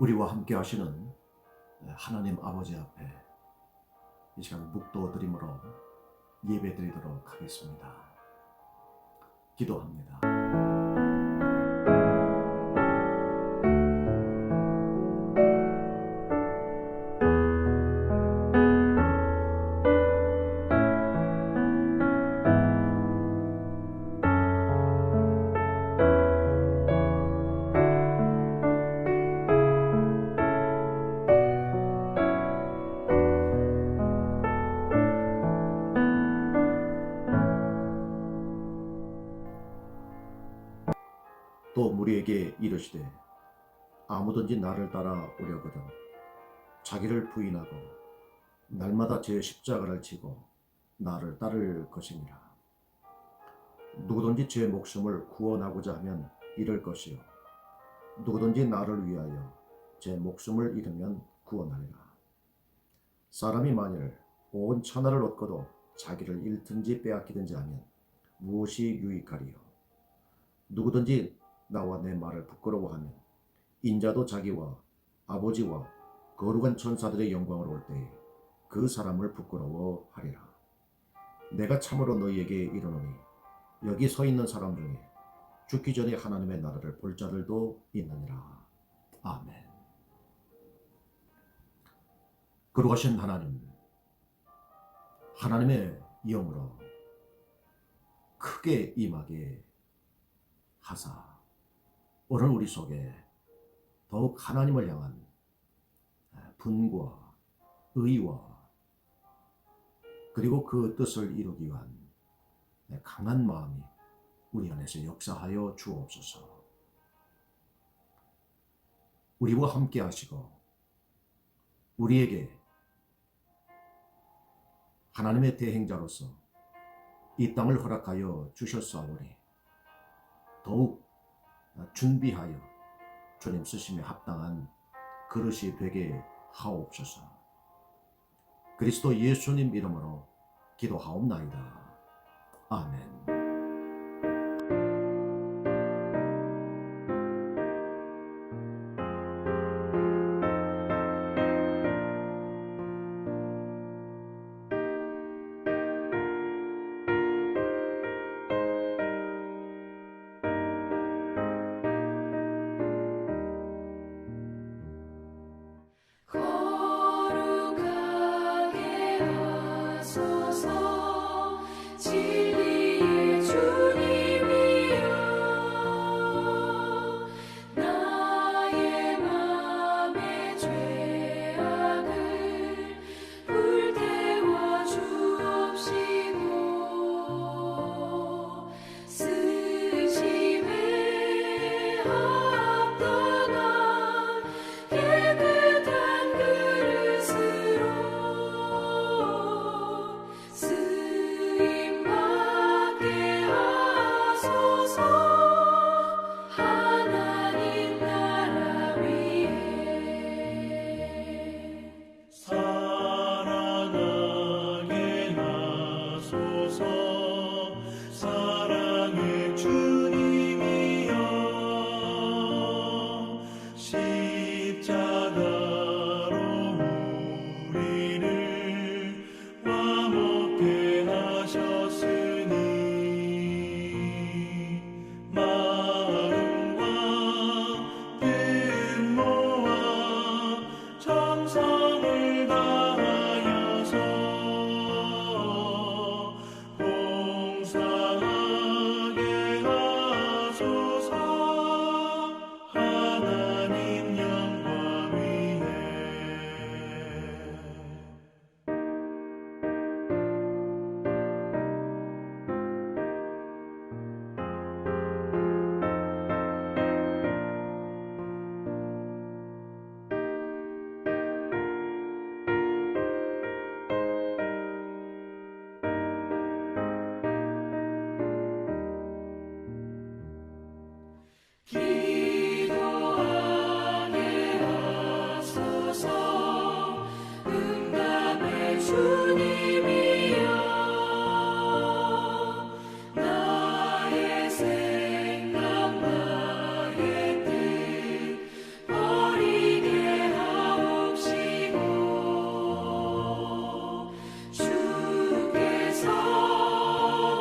우리와 함께 하시는 하나님 아버지 앞에 이 시간 묵도드림으로 예배드리도록 하겠습니다. 기도합니다. 또 무리에게 이르시되 아무든지 나를 따라 오려거든 자기를 부인하고 날마다 제 십자가를 지고 나를 따를 것이니라. 누구든지 제 목숨을 구원하고자 하면 잃을 것이요 누구든지 나를 위하여 제 목숨을 잃으면 구원하리라. 사람이 만일 온 천하를 얻고도 자기를 잃든지 빼앗기든지 하면 무엇이 유익하리요? 누구든지 나와 내 말을 부끄러워하면 인자도 자기와 아버지와 거룩한 천사들의 영광으로 올 때에 그 사람을 부끄러워하리라. 내가 참으로 너희에게 이르노니 여기 서 있는 사람 중에 죽기 전에 하나님의 나라를 볼 자들도 있느니라. 아멘. 거룩하신 하나님, 하나님의 영으로 크게 임하게 하사 오늘 우리 속에 더욱 하나님을 향한 분과 의와 그리고 그 뜻을 이루기 위한 강한 마음이 우리 안에서 역사하여 주옵소서. 우리와 함께 하시고 우리에게 하나님의 대행자로서 이 땅을 허락하여 주셨사오니 더욱 준비하여 주님 쓰심에 합당한 그릇이 되게 하옵소서. 그리스도 예수님 이름으로 기도하옵나이다. 아멘. 거룩하게 하소서. 진리의 주님이여 나의 맘의 죄악을 불태워 주옵시고 쓰심에 합당한 깨끗한 그릇으로 쓰임받게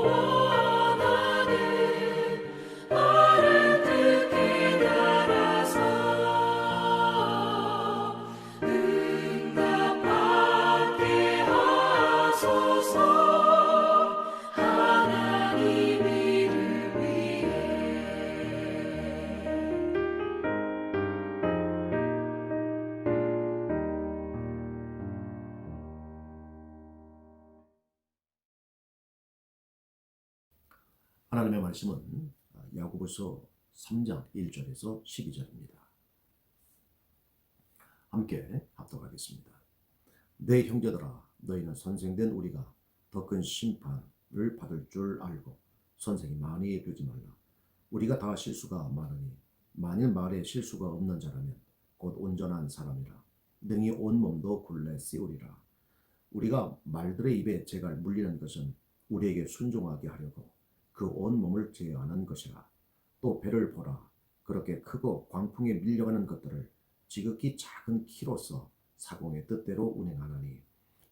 원하는 말을 듣게 달아서 응답받게 하소서. 하나님 이름 위에 하나님의 말씀은 야고보서 3장 1절에서 12절입니다. 함께 합독하겠습니다. 내 형제들아, 너희는 선생된 우리가 더 큰 심판을 받을 줄 알고 선생이 많이 되지 말라. 우리가 다 실수가 많으니 만일 말에 실수가 없는 자라면 곧 온전한 사람이라 능히 온 몸도 굴레 씌우리라. 우리가 말들의 입에 재갈 물리는 것은 우리에게 순종하게 하려고 그 온 몸을 제어하는 것이라. 또 배를 보라. 그렇게 크고 광풍에 밀려가는 것들을 지극히 작은 키로서 사공의 뜻대로 운행하나니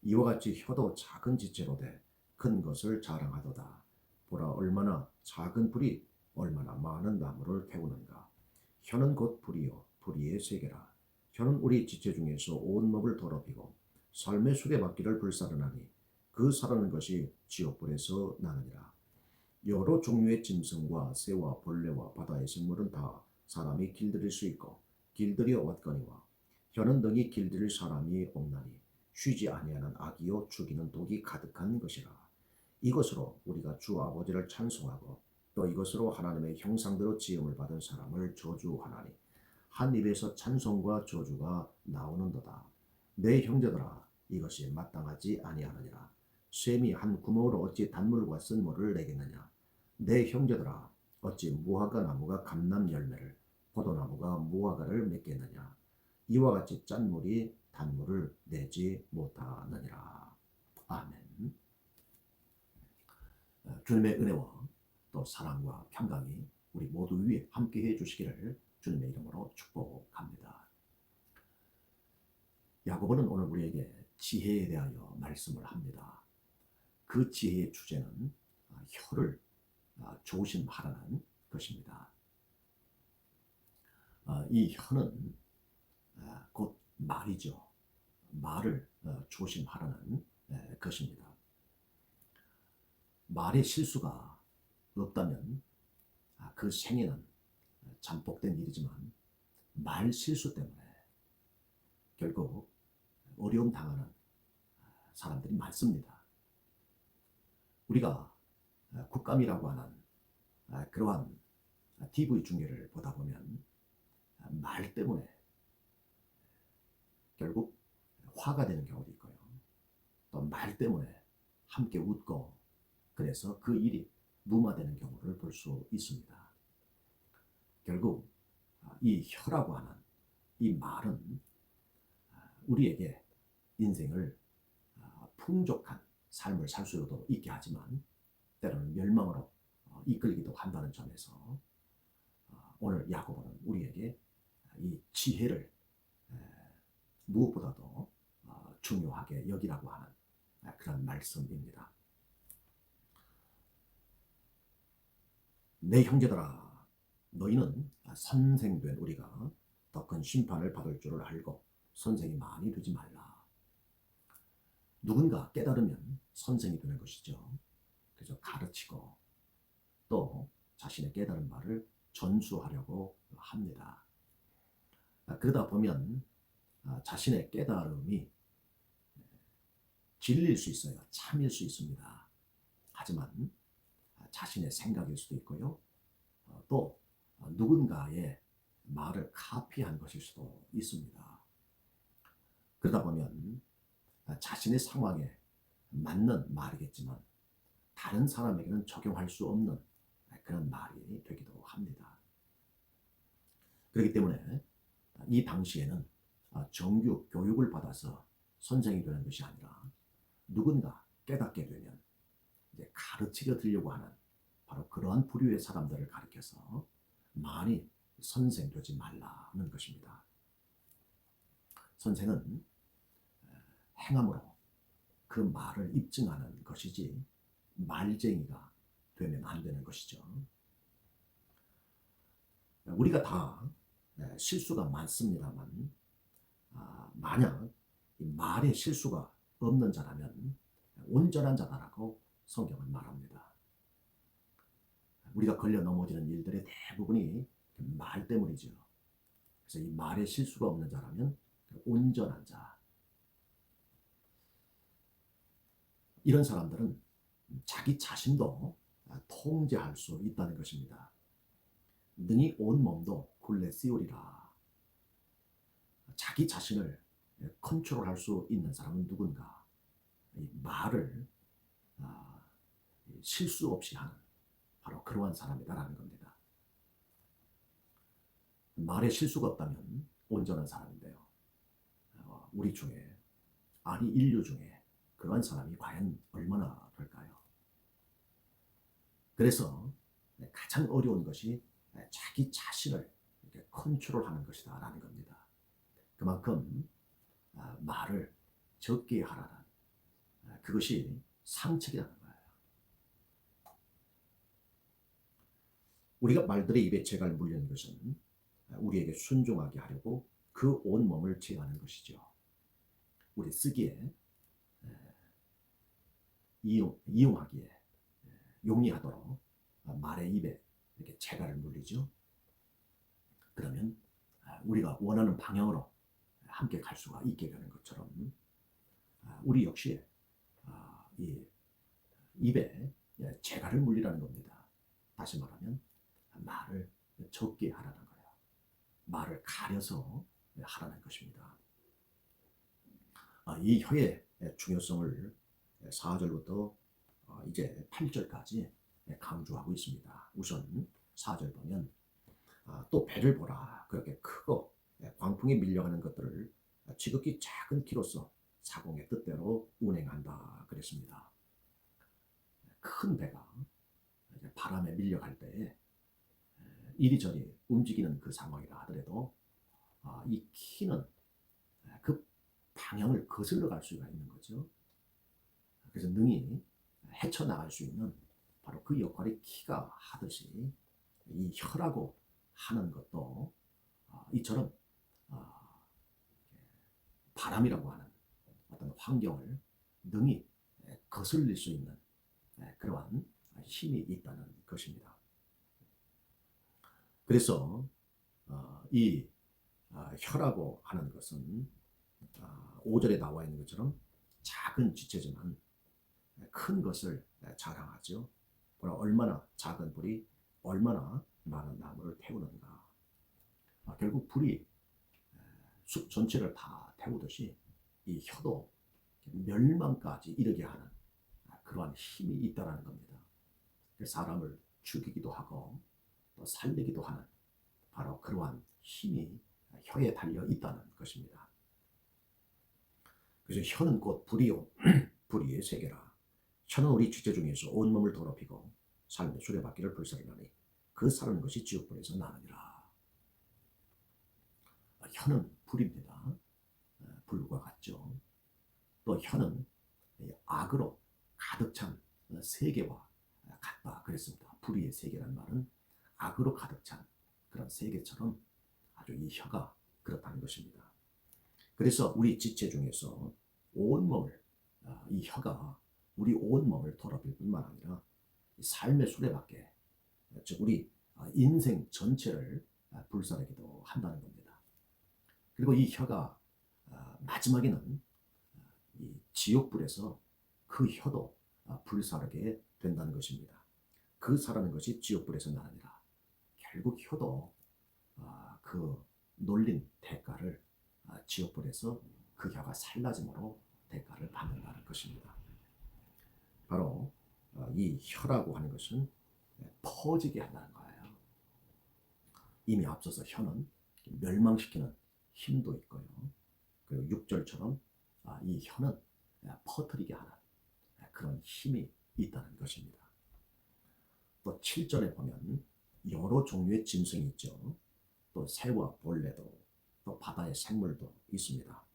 이와 같이 혀도 작은 지체로 돼 큰 것을 자랑하도다. 보라, 얼마나 작은 불이 얼마나 많은 나무를 태우는가. 혀는 곧 불이요 불의의 세계라. 혀는 우리 지체 중에서 온 몸을 더럽히고 삶의 수레바퀴를 불사르나니 그 사르는 것이 지옥불에서 나느니라. 여러 종류의 짐승과 새와 벌레와 바다의 생물은 다 사람이 길들일 수 있고 길들여 왔거니와 혀는 능히 길들일 사람이 없나니 쉬지 아니하는 악이요 죽이는 독이 가득한 것이라. 이것으로 우리가 주 아버지를 찬송하고 또 이것으로 하나님의 형상대로 지음을 받은 사람을 저주하나니 한 입에서 찬송과 저주가 나오는도다. 내 형제들아, 이것이 마땅하지 아니하느니라. 샘이 한 구멍으로 어찌 단물과 쓴물을 내겠느냐. 내 형제들아, 어찌 무화과 나무가 감람 열매를 포도나무가 무화과를 맺겠느냐. 이와 같이 짠 물이 단물을 내지 못하느니라. 아멘. 주님의 은혜와 또 사랑과 평강이 우리 모두 위에 함께해 주시기를 주님의 이름으로 축복합니다. 야고보는 오늘 우리에게 지혜에 대하여 말씀을 합니다. 그 지혜의 주제는 혀를 조심하라는 것입니다. 이 혀는 곧 말이죠. 말을 조심하라는 것입니다. 말의 실수가 없다면 그 생애는 잠복된 일이지만 말 실수 때문에 결국 어려움 당하는 사람들이 많습니다. 우리가 국감이라고 하는 그러한 TV 중계를 보다 보면 말 때문에 결국 화가 되는 경우도 있고요. 또 말 때문에 함께 웃고 그래서 그 일이 무마되는 경우를 볼 수 있습니다. 결국 이 혀라고 하는 이 말은 우리에게 인생을 풍족한 삶을 살 수도 있게 하지만 때로는 멸망으로 이끌기도 한다는 점에서 오늘 야고보는 우리에게 이 지혜를 무엇보다도 중요하게 여기라고 하는 그런 말씀입니다. 내 형제들아, 너희는 선생된 우리가 더 큰 심판을 받을 줄을 알고 선생이 많이 되지 말라. 누군가 깨달으면 선생이 되는 것이죠. 그래서 가르치고 또 자신의 깨달은 바를 전수하려고 합니다. 그러다 보면 자신의 깨달음이 진리일 수 있어요. 참일 수 있습니다. 하지만 자신의 생각일 수도 있고요. 또 누군가의 말을 카피한 것일 수도 있습니다. 그러다 보면 자신의 상황에 맞는 말이겠지만 다른 사람에게는 적용할 수 없는 그런 말이 되기도 합니다. 그렇기 때문에 이 당시에는 정규 교육을 받아서 선생이 되는 것이 아니라 누군가 깨닫게 되면 이제 가르치려 들려고 하는 바로 그러한 부류의 사람들을 가리켜서 많이 선생되지 말라는 것입니다. 선생은 행함으로 그 말을 입증하는 것이지 말쟁이가 되면 안 되는 것이죠. 우리가 다 실수가 많습니다만 만약 이 말에 실수가 없는 자라면 온전한 자다라고 성경은 말합니다. 우리가 걸려 넘어지는 일들의 대부분이 말 때문이죠. 그래서 이 말에 실수가 없는 자라면 온전한 자. 이런 사람들은 자기 자신도 통제할 수 있다는 것입니다. 능히 온 몸도 굴레 씌우리라. 자기 자신을 컨트롤할 수 있는 사람은 누군가? 이 말을 실수 없이 하는 바로 그러한 사람이다라는 겁니다. 말에 실수가 없다면 온전한 사람인데요. 우리 중에 아니 인류 중에 그러한 사람이 과연 얼마나 될까요? 그래서 가장 어려운 것이 자기 자신을 이렇게 컨트롤하는 것이다 라는 겁니다. 그만큼 말을 적게 하라는 그것이 상책이라는 거예요. 우리가 말들의 입에 재갈 물리는 것은 우리에게 순종하게 하려고 그 온 몸을 제하는 것이죠. 우리 쓰기에 이용하기에 용이하도록 말의 입에 이렇게 재갈을 물리죠. 그러면 우리가 원하는 방향으로 함께 갈 수가 있게 되는 것처럼 우리 역시 이 입에 재갈을 물리라는 겁니다. 다시 말하면 말을 적게 하라는 거예요. 말을 가려서 하라는 것입니다. 이 혀의 중요성을 4절부터 이제 8절까지 강조하고 있습니다. 우선 4절 보면 또 배를 보라. 그렇게 크고 광풍에 밀려가는 것들을 지극히 작은 키로서 사공의 뜻대로 운행한다 그랬습니다. 큰 배가 바람에 밀려갈 때에 이리저리 움직이는 그 상황이라 하더라도 이 키는 그 방향을 거슬러 갈 수가 있는 거죠. 그래서 능히 헤쳐나갈 수 있는 바로 그 역할이 키가 하듯이 이 혀라고 하는 것도 이처럼 바람이라고 하는 어떤 환경을 능히 거슬릴 수 있는 그러한 힘이 있다는 것입니다. 그래서 이 혀라고 하는 것은 5절에 나와 있는 것처럼 작은 지체지만 큰 것을 자랑하죠. 얼마나 작은 불이 얼마나 많은 나무를 태우는가. 결국 불이 숲 전체를 다 태우듯이 이 혀도 멸망까지 이르게 하는 그러한 힘이 있다는 겁니다. 사람을 죽이기도 하고 또 살리기도 하는 바로 그러한 힘이 혀에 달려 있다는 것입니다. 그래서 혀는 곧 불이요 불의의 세계라. 혀는 우리 주체 중에서 온몸을 더럽히고 삶의 수레바퀴를 불사르나니 그 사르는 것이 지옥불에서 나느니라. 혀는 불입니다. 불과 같죠. 또 혀는 악으로 가득 찬 세계와 같다 그랬습니다. 불의의 세계란 말은 악으로 가득 찬 그런 세계처럼 아주 이 혀가 그렇다는 것입니다. 그래서 우리 지체 중에서 온몸을 이 혀가 우리 온몸을 더럽힐 뿐만 아니라 삶의 수레바퀴 즉 우리 인생 전체를 불사르기도 한다는 겁니다. 그리고 이 혀가 마지막에는 이 지옥불에서 그 혀도 불사르게 된다는 것입니다. 그 사라는 것이 지옥불에서 나느니라. 결국 혀도 그 놀린 대가를 지옥불에서 그 혀가 살라짐으로 대가를 받는다는 것입니다. 바로 이 혀라고 하는 것은 퍼지게 한다는 거예요. 이미 앞서서 혀는 멸망시키는 힘도 있고요. 그리고 6절처럼 이 혀는 퍼뜨리게 하는 그런 힘이 있다는 것입니다. 또 7절에 보면 여러 종류의 짐승이 있죠. 또 새와 벌레도 또 바다의 생물도 있습니다.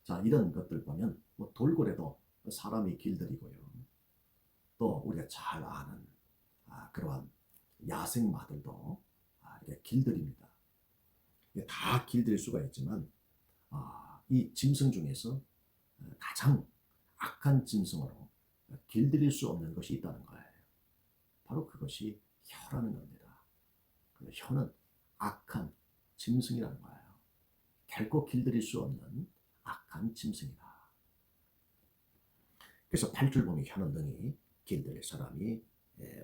자, 이런 것들 보면 돌고래도 사람이 길들이고요. 또 우리가 잘 아는 그러한 야생마들도 이렇게 길들입니다. 이게 다 길들일 수가 있지만 이 짐승 중에서 가장 악한 짐승으로 길들일 수 없는 것이 있다는 거예요. 바로 그것이 혀라는 겁니다. 그 혀는 악한 짐승이라는 거예요. 결코 길들일 수 없는 악한 짐승이다. 그래서 8절 혀는 능히 길들일 사람이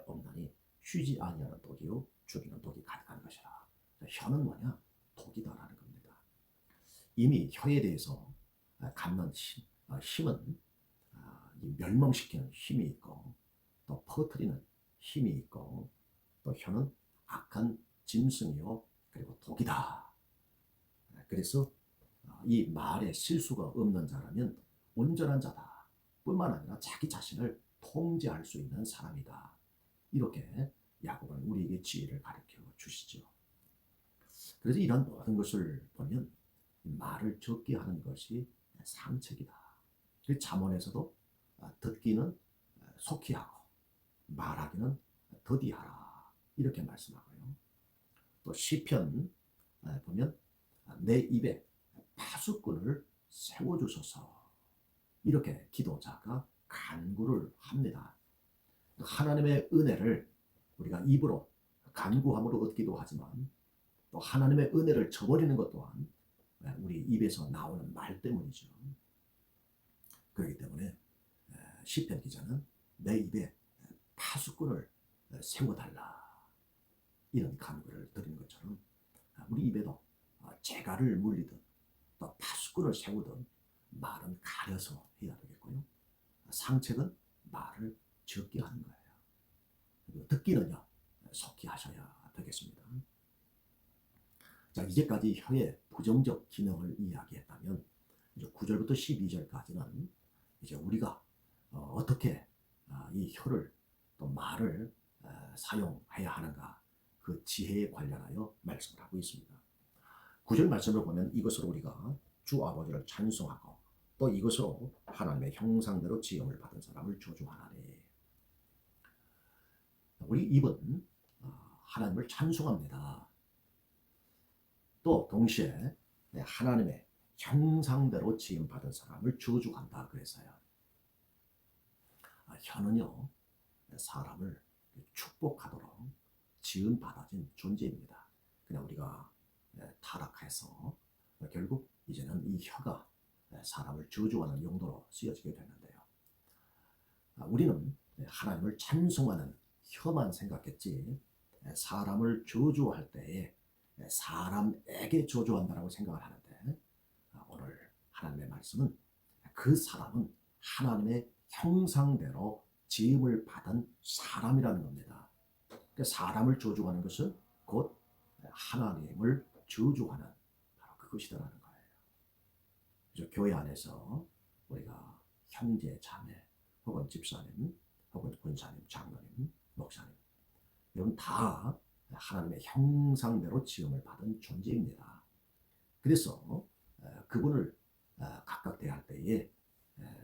없나니 쉬지 아니하는 독이요 죽이는 독이 가득한 것이라. 혀는 뭐냐? 독이다라는 겁니다. 이미 혀에 대해서 갖는 힘은 멸망시키는 힘이 있고 또 퍼뜨리는 힘이 있고 또 혀는 악한 짐승이요 그리고 독이다. 그래서 이 말에 실수가 없는 자라면 온전한 자다. 뿐만 아니라 자기 자신을 통제할 수 있는 사람이다. 이렇게 야곱은 우리에게 지혜를 가르쳐 주시죠. 그래서 이런 모든 것을 보면 말을 적게 하는 것이 상책이다. 잠언에서도 듣기는 속히 하고 말하기는 더디하라 이렇게 말씀하고요. 또 시편 보면 내 입에 파수꾼을 세워주소서 이렇게 기도자가 간구를 합니다. 하나님의 은혜를 우리가 입으로 간구함으로 얻기도 하지만 또 하나님의 은혜를 저버리는 것 또한 우리 입에서 나오는 말 때문이죠. 그렇기 때문에 시편 기자는 내 입에 파수꾼을 세워달라 이런 간구를 드리는 것처럼 우리 입에도 재갈을 물리든 또 파수꾼을 세우든 말은 가려서 해야 되겠고요. 상책은 말을 적게 하는 거예요. 듣기는요 속히 하셔야 되겠습니다. 자, 이제까지 혀의 부정적 기능을 이야기했다면 이제 9절부터 12절까지는 이제 우리가 어떻게 이 혀를 또 말을 사용해야 하는가 그 지혜에 관련하여 말씀을 하고 있습니다. 9절 말씀을 보면 이것으로 우리가 주 아버지를 찬송하고 또 이것으로 하나님의 형상대로 지음을 받은 사람을 저주하나니. 우리 입은 하나님을 찬송합니다. 또 동시에 하나님의 형상대로 지음 받은 사람을 저주한다 그래서요. 혀는요 사람을 축복하도록 지음 받아진 존재입니다. 그냥 우리가 타락해서 결국 이제는 이 혀가 사람을 저주하는 용도로 쓰여지게 됐는데요. 우리는 하나님을 찬송하는 혀만 생각했지 사람을 저주할 때에 사람에게 저주한다라고 생각을 하는데 오늘 하나님의 말씀은 그 사람은 하나님의 형상대로 지음을 받은 사람이라는 겁니다. 그러니까 사람을 저주하는 것은 곧 하나님을 저주하는 바로 그것이다라는 거예요. 그래서 교회 안에서 우리가 형제, 자매, 혹은 집사님, 혹은 권사님, 장로님, 목사님 여러분 다 하나님의 형상대로 지음을 받은 존재입니다. 그래서 그분을 각각 대할 때에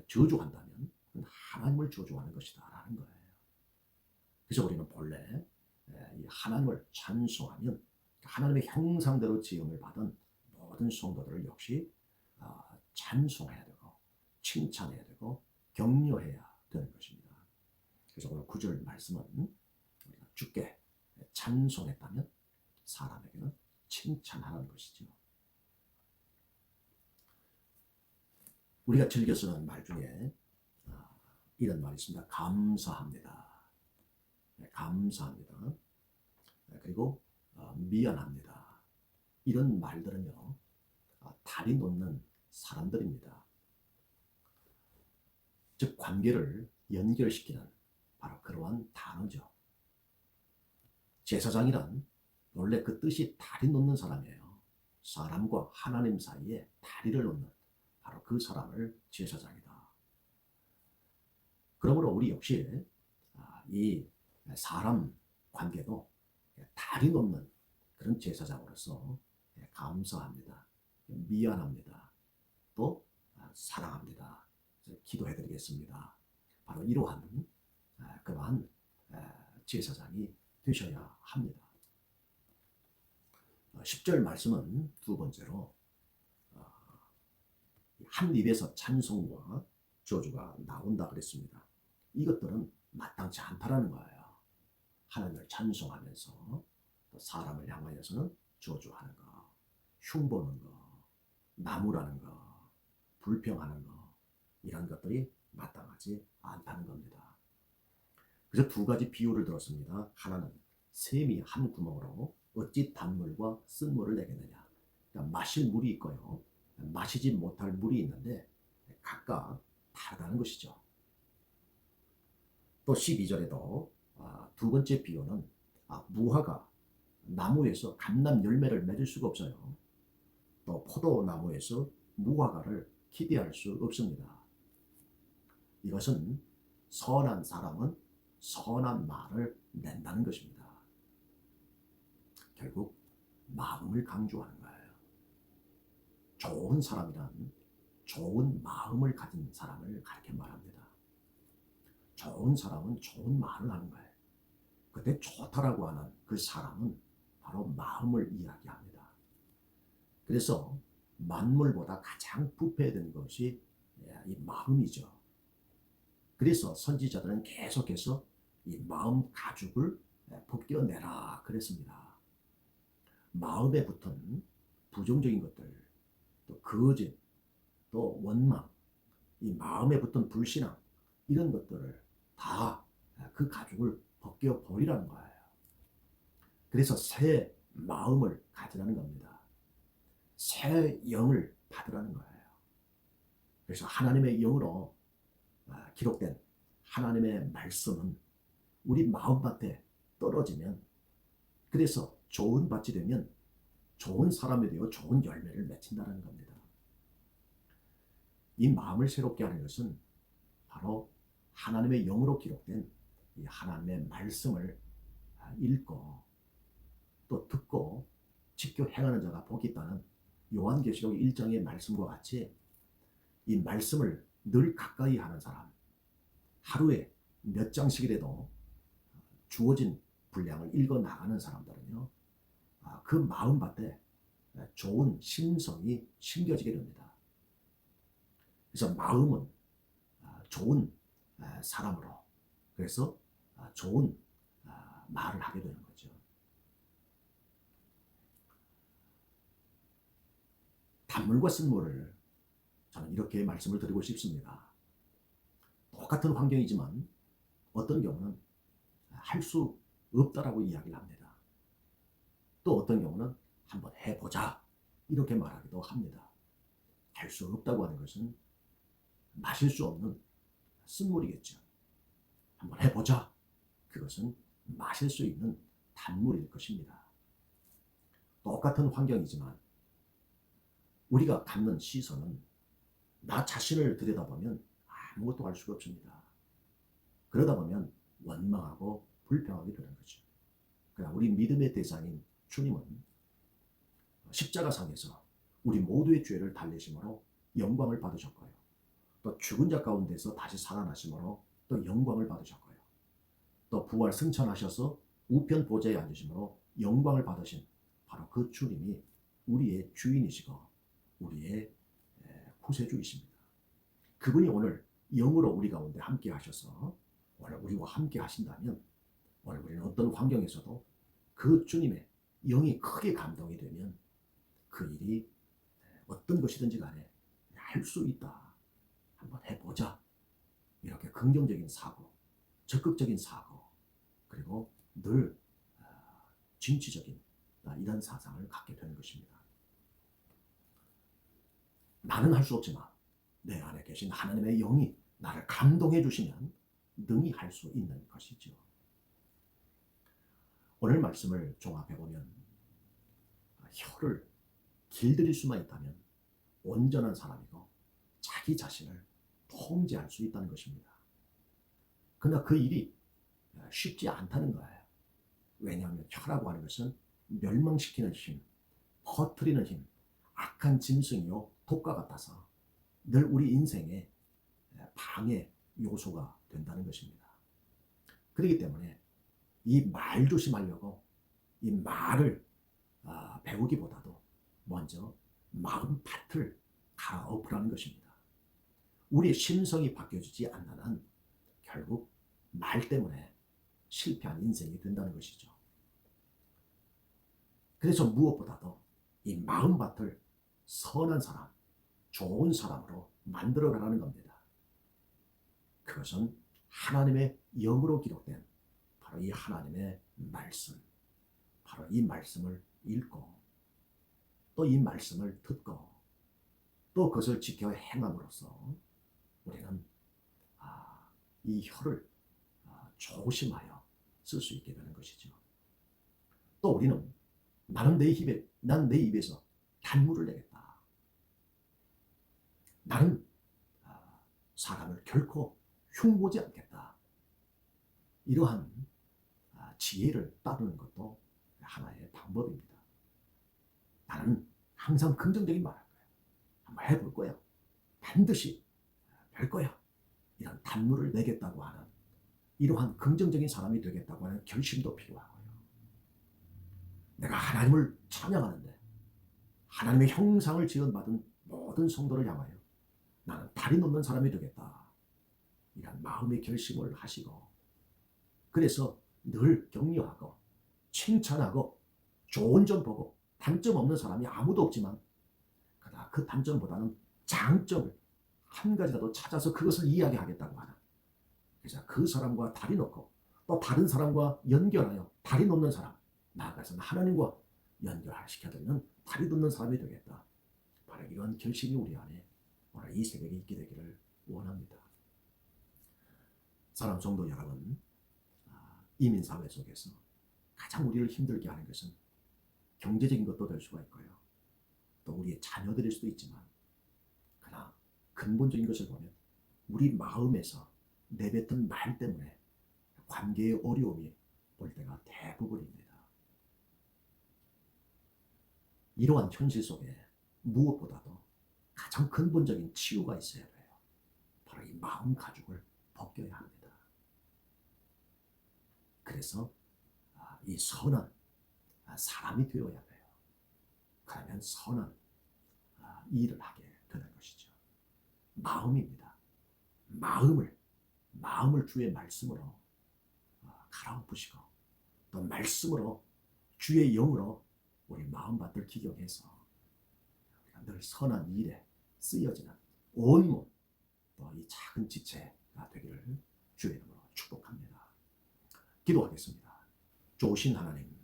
저주한다면 하나님을 저주하는 것이다 라는 거예요. 그래서 우리는 본래 이 하나님을 찬송하면 하나님의 형상대로 지음을 받은 모든 성도들을 역시 찬송해야 되고 칭찬해야 되고 격려해야 되는 것입니다. 그래서 오늘 9절 말씀은 우리가 주께 찬송했다면 사람에게는 칭찬하라는 것이죠. 우리가 즐겨 쓰는 말 중에 이런 말이 있습니다. 감사합니다. 감사합니다. 그리고 미안합니다. 이런 말들은요 달이 놓는 사람들입니다. 즉 관계를 연결시키는 바로 그러한 단어죠. 제사장이란 원래 그 뜻이 다리 놓는 사람이에요. 사람과 하나님 사이에 다리를 놓는 바로 그 사람을 제사장이다. 그러므로 우리 역시 이 사람 관계도 다리 놓는 그런 제사장으로서 감사합니다. 미안합니다. 또 사랑합니다. 기도해드리겠습니다. 바로 이러한 그러한 제사장이 되셔야 합니다. 10절 말씀은 두 번째로 한 입에서 찬송과 저주가 나온다 그랬습니다. 이것들은 마땅치 않다라는 거예요. 하나님을 찬송하면서 또 사람을 향하여서는 저주하는 거, 흉보는 거, 나무라는 거, 불평하는 거, 이런 것들이 마땅하지 않다는 겁니다. 그래서 두 가지 비유를 들었습니다. 하나는 샘이 한 구멍으로 어찌 단물과 쓴물을 내겠느냐. 그러니까 마실 물이 있고요, 마시지 못할 물이 있는데 각각 다르다는 것이죠. 또 12절에도 두 번째 비유는 무화과 나무에서 감람 열매를 맺을 수가 없어요. 또 포도나무에서 무화과를 기대할 수 없습니다. 이것은 선한 사람은 선한 말을 낸다는 것입니다. 결국 마음을 강조하는 거예요. 좋은 사람이란 좋은 마음을 가진 사람을 가르쳐 말합니다. 좋은 사람은 좋은 말을 하는 거예요. 그때 좋다라고 하는 그 사람은 바로 마음을 이야기합니다. 그래서 만물보다 가장 부패된 것이 이 마음이죠. 그래서 선지자들은 계속해서 이 마음 가죽을 벗겨내라 그랬습니다. 마음에 붙은 부정적인 것들, 또 거짓, 또 원망, 이 마음에 붙은 불신앙, 이런 것들을 다 그 가죽을 벗겨버리라는 거예요. 그래서 새 마음을 가지라는 겁니다. 새 영을 받으라는 거예요. 그래서 하나님의 영으로 기록된 하나님의 말씀은 우리 마음밭에 떨어지면, 그래서 좋은 밭이 되면 좋은 사람이 되어 좋은 열매를 맺힌다는 겁니다. 이 마음을 새롭게 하는 것은 바로 하나님의 영으로 기록된 이 하나님의 말씀을 읽고 또 듣고 지켜 행하는 자가 복이 있다는 요한계시록 1장의 말씀과 같이 이 말씀을 늘 가까이 하는 사람, 하루에 몇 장씩이라도 주어진 분량을 읽어 나가는 사람들은요, 그 마음밭에 좋은 심성이 심겨지게 됩니다. 그래서 마음은 좋은 사람으로, 그래서 좋은 말을 하게 되는 거죠. 단물과 쓴물을 저는 이렇게 말씀을 드리고 싶습니다. 똑같은 환경이지만 어떤 경우는 할 수 없다라고 이야기를 합니다. 또 어떤 경우는 한번 해보자 이렇게 말하기도 합니다. 할 수 없다고 하는 것은 마실 수 없는 쓴물이겠죠. 한번 해보자. 그것은 마실 수 있는 단물일 것입니다. 똑같은 환경이지만 우리가 갖는 시선은 나 자신을 들여다보면 아무것도 알 수가 없습니다. 그러다 보면 원망하고 불평하게 되는 거죠. 그러나 우리 믿음의 대상인 주님은 십자가상에서 우리 모두의 죄를 달래심으로 영광을 받으셨고요. 또 죽은 자 가운데서 다시 살아나심으로 또 영광을 받으셨고요. 또 부활 승천하셔서 우편 보좌에 앉으심으로 영광을 받으신 바로 그 주님이 우리의 주인이시고 우리의 구세주이십니다. 그분이 오늘 영으로 우리 가운데 함께 하셔서 오늘 우리와 함께 하신다면 오늘 우리는 어떤 환경에서도 그 주님의 영이 크게 감동이 되면 그 일이 어떤 것이든지 간에 할 수 있다. 한번 해보자. 이렇게 긍정적인 사고, 적극적인 사고, 그리고 늘 진취적인 이런 사상을 갖게 되는 것입니다. 나는 할 수 없지만 내 안에 계신 하나님의 영이 나를 감동해 주시면 능히 할 수 있는 것이죠. 오늘 말씀을 종합해 보면 혀를 길들일 수만 있다면 온전한 사람이고 자기 자신을 통제할 수 있다는 것입니다. 그러나 그 일이 쉽지 않다는 거예요. 왜냐하면 혀라고 하는 것은 멸망시키는 힘, 퍼뜨리는 힘, 악한 짐승이요 독과 같아서 늘 우리 인생의 방해 요소가 된다는 것입니다. 그렇기 때문에 이 말 조심하려고 이 말을 배우기보다도 먼저 마음밭을 갈아엎으라는 것입니다. 우리의 심성이 바뀌어지지 않는 한 결국 말 때문에 실패한 인생이 된다는 것이죠. 그래서 무엇보다도 이 마음밭을 선한 사람, 좋은 사람으로 만들어가라는 겁니다. 그것은 하나님의 영으로 기록된 바로 이 하나님의 말씀, 바로 이 말씀을 읽고 또 이 말씀을 듣고 또 그것을 지켜 행함으로써 우리는 이 혀를 조심하여 쓸 수 있게 되는 것이죠. 또 우리는 난 내 입에서 단물을 내겠다. 나는 사람을 결코 흉보지 않겠다. 이러한 지혜를 따르는 것도 하나의 방법입니다. 나는 항상 긍정적인 말할 거야. 한번 해볼 거야. 반드시 될 거야. 이런 단물을 내겠다고 하는 이러한 긍정적인 사람이 되겠다고 하는 결심도 필요하고요. 내가 하나님을 찬양하는데 하나님의 형상을 지원받은 모든 성도를 향하여 나는 다리 놓는 사람이 되겠다. 이런 마음의 결심을 하시고 그래서 늘 격려하고 칭찬하고 좋은 점 보고 단점 없는 사람이 아무도 없지만 그러나 그 단점보다는 장점을 한 가지라도 찾아서 그것을 이야기하겠다고 하는 그래서 그 사람과 다리 놓고 또 다른 사람과 연결하여 다리 놓는 사람 나아가서는 하나님과 연결시켜드리는 다리 놓는 사람이 되겠다. 바로 이런 결심이 우리 안에 오늘 이 새벽에 있게 되기를 원합니다. 사랑하는 성도 여러분, 이민사회 속에서 가장 우리를 힘들게 하는 것은 경제적인 것도 될 수가 있고요. 또 우리의 자녀들일 수도 있지만 그러나 근본적인 것을 보면 우리 마음에서 내뱉은 말 때문에 관계의 어려움이 올 때가 대부분입니다. 이러한 현실 속에 무엇보다도 가장 근본적인 치유가 있어야 돼요. 바로 이 마음 가죽을 벗겨야 합니다. 그래서 이 선한 사람이 되어야 돼요. 그러면 선한 일을 하게 되는 것이죠. 마음입니다. 마음을 주의 말씀으로 갈아엎으시고 또 말씀으로 주의 영으로 우리 마음밭을 기경해서 우리가 늘 선한 일에 쓰여지는 온몸 또 이 작은 지체가 되기를 주의 이름으로 축복합니다. 기도하겠습니다. 좋으신 하나님,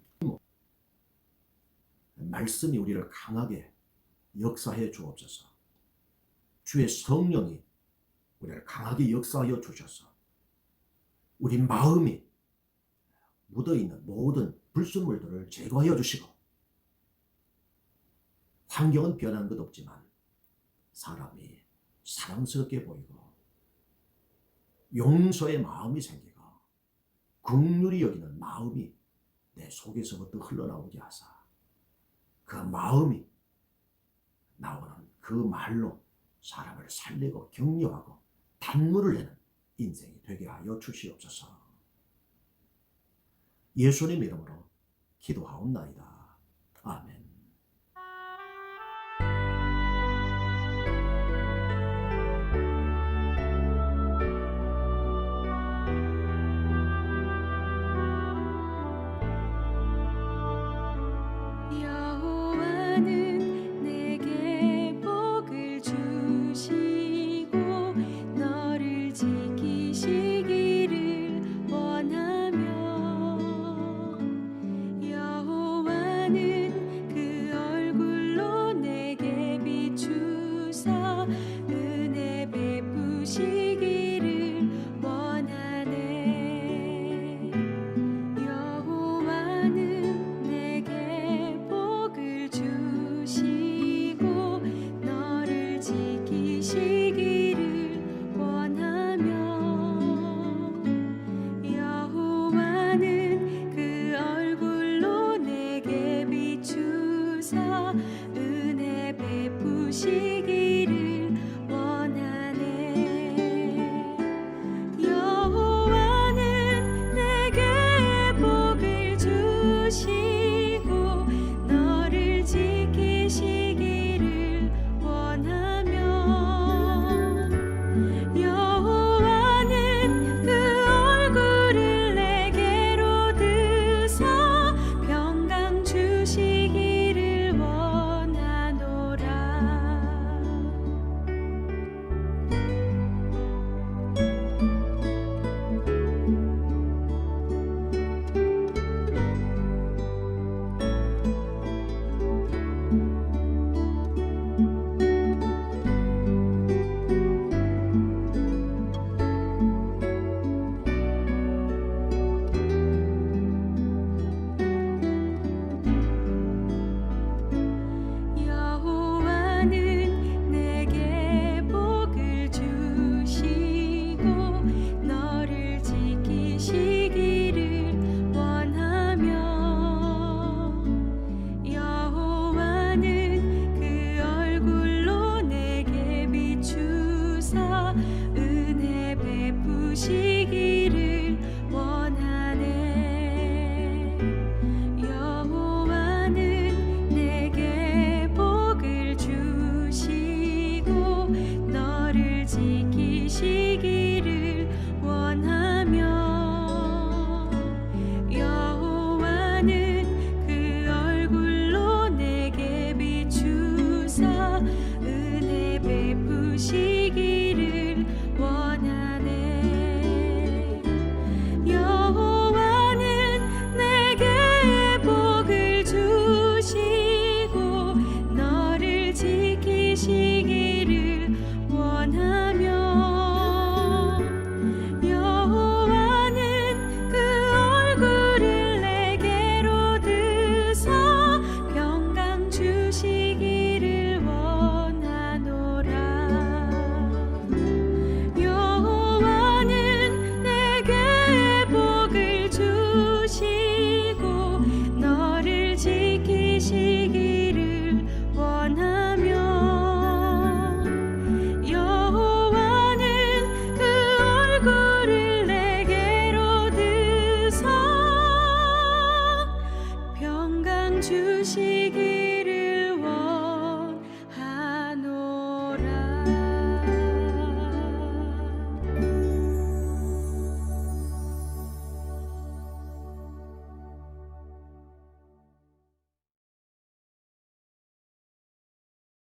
말씀이 우리를 강하게 역사해 주옵소서. 주의 성령이 우리를 강하게 역사하여 주셔서 우리 마음이 묻어있는 모든 불순물들을 제거하여 주시고 환경은 변한 것 없지만 사람이 사랑스럽게 보이고 용서의 마음이 생기고 긍휼히 여기는 마음이 내 속에서부터 흘러나오게 하사 그 마음이 나오는 그 말로 사람을 살리고 격려하고 단물을 내는 인생이 되게 하여 주시옵소서. 예수님 이름으로 기도하옵나이다. 아멘. 여호와는 내게 복을 주시고 너를 지키시기를 원하며 여호와는 그 여호와는 그 얼굴로 내게 비추사 은혜 베푸시기를 원하네. 여호와는 내게 복을 주시고 너를 지키시기를 원하며 여호와는 그 얼굴을 내게로 드사 평강 주시기를 원하노라. 여호와는 내게 복을 주시고 너를 지키시기를 원하며 여호와는 그 얼굴을 내게로 드사 평강 주시기를